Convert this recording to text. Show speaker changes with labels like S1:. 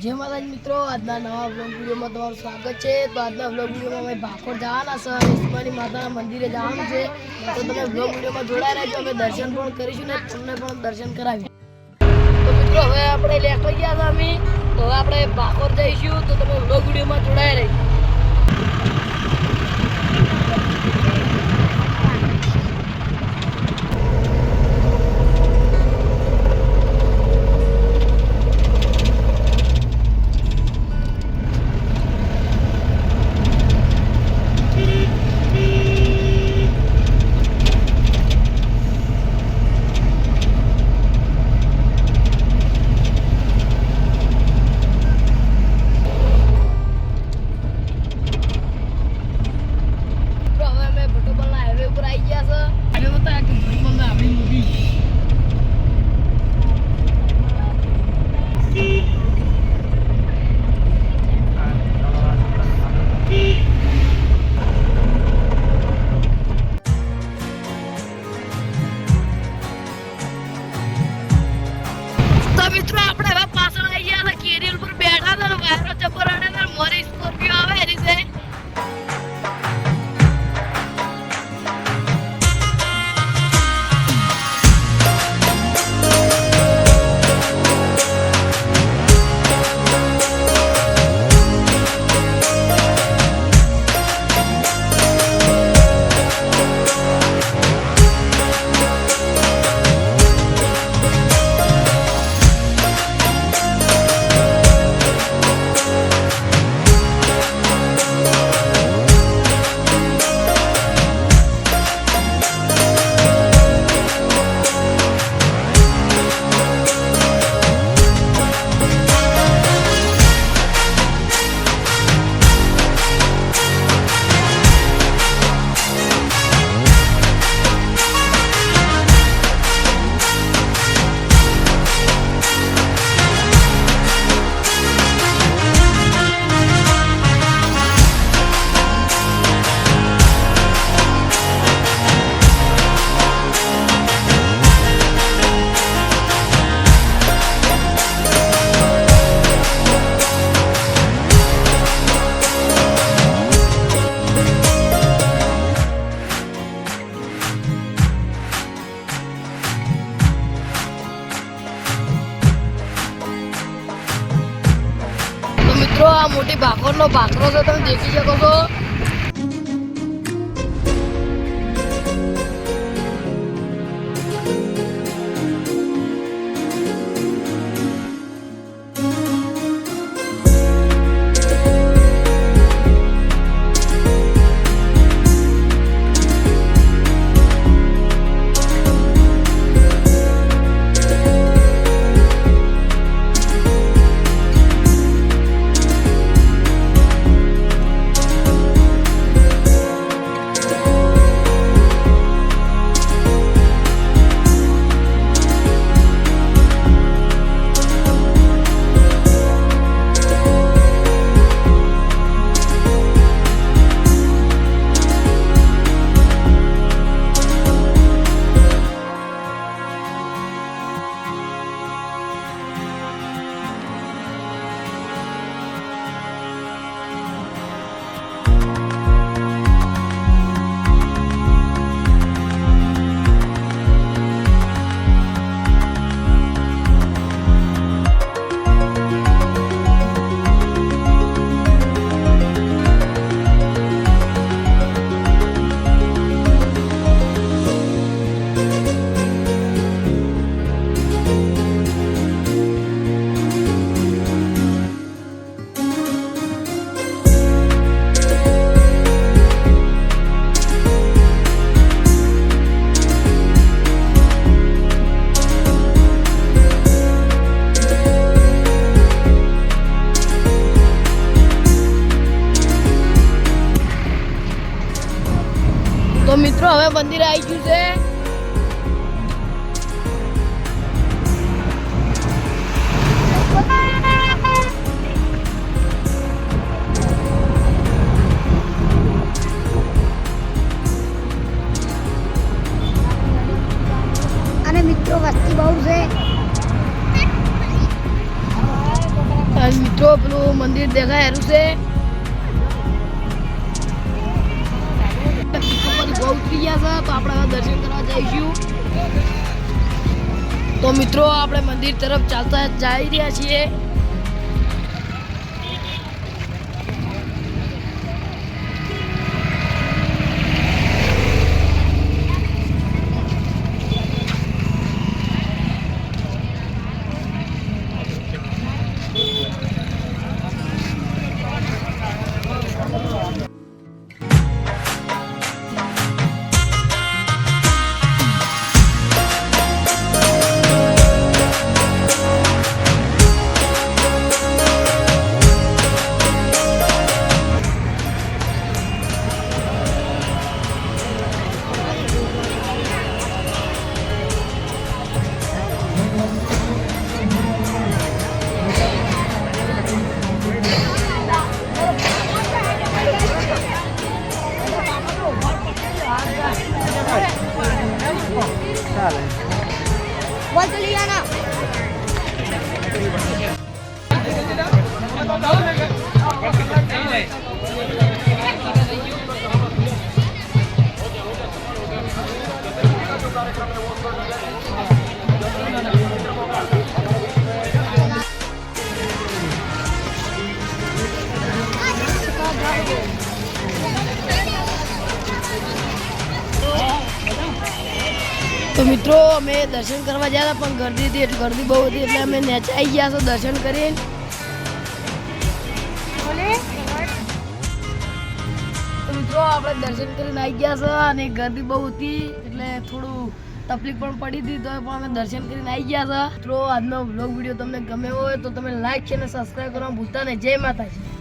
S1: जय महाराज मित्रों, આજના નવા વ્લોગ વિડિયોમાં તમારું સ્વાગત છે। તો આજના વ્લોગ વિડિયોમાં અમે ભાખોર જવાના છે, ઈસ્માની માતાના મંદિરે જવાનું છે। તો તમે વ્લોગ વિડિયોમાં જોડાઈ રહેજો, અમે દર્શન પણ કરીશું ને તમને પણ દર્શન કરાવીશું। તો મિત્રો હવે આપણે લેખવા ગયા હતા અમે, તો હવે આપણે ભાખોર જઈશું, તો તમે વ્લોગ વિડિયોમાં જોડાઈ રહેજો। મિત્રો આપણે હવે પાછળ આવી ગયા હતા, કેરીલ પર બેઠા હતા, વાયરો ચપ્પર અને મોરી સ્કોર્પિયો આવે એની છે। મિત્રો આ મોટી ભાખોરનો ભાખરો છે, તમે દેખી શકો છો। તો મિત્રો હવે મંદિર આવી ગયું છે। અને મિત્રો વસ્તી બહુ છે। અને મિત્રો પેલું મંદિર દેખાય એનું છે બહુ ઉતરી ગયા છે, તો આપણે હવે દર્શન કરવા જઈશું. તો મિત્રો આપણે મંદિર તરફ ચાલતા જઈ રહ્યા છીએ. તો મિત્રો અમે દર્શન કરવા ગયા હતા પણ ગરદી હતી એટલે ગરદી બહુ હતી એટલે અમે નેચાઈ ગયા છો દર્શન કરીને. તો મિત્રો આપણે દર્શન કરીને આવી ગયા છે અને ગરદી બહુ હતી એટલે થોડું તકલીફ પણ પડી હતી, તો પણ અમે દર્શન કરીને આવી ગયા છે. મિત્રો આજનો વ્લોગ વિડીયો તમને ગમ્યો હોય તો તમે લાઈક અને સબસ્ક્રાઈબ કરવાનું ભૂલતા નહીં. જય માતાજી.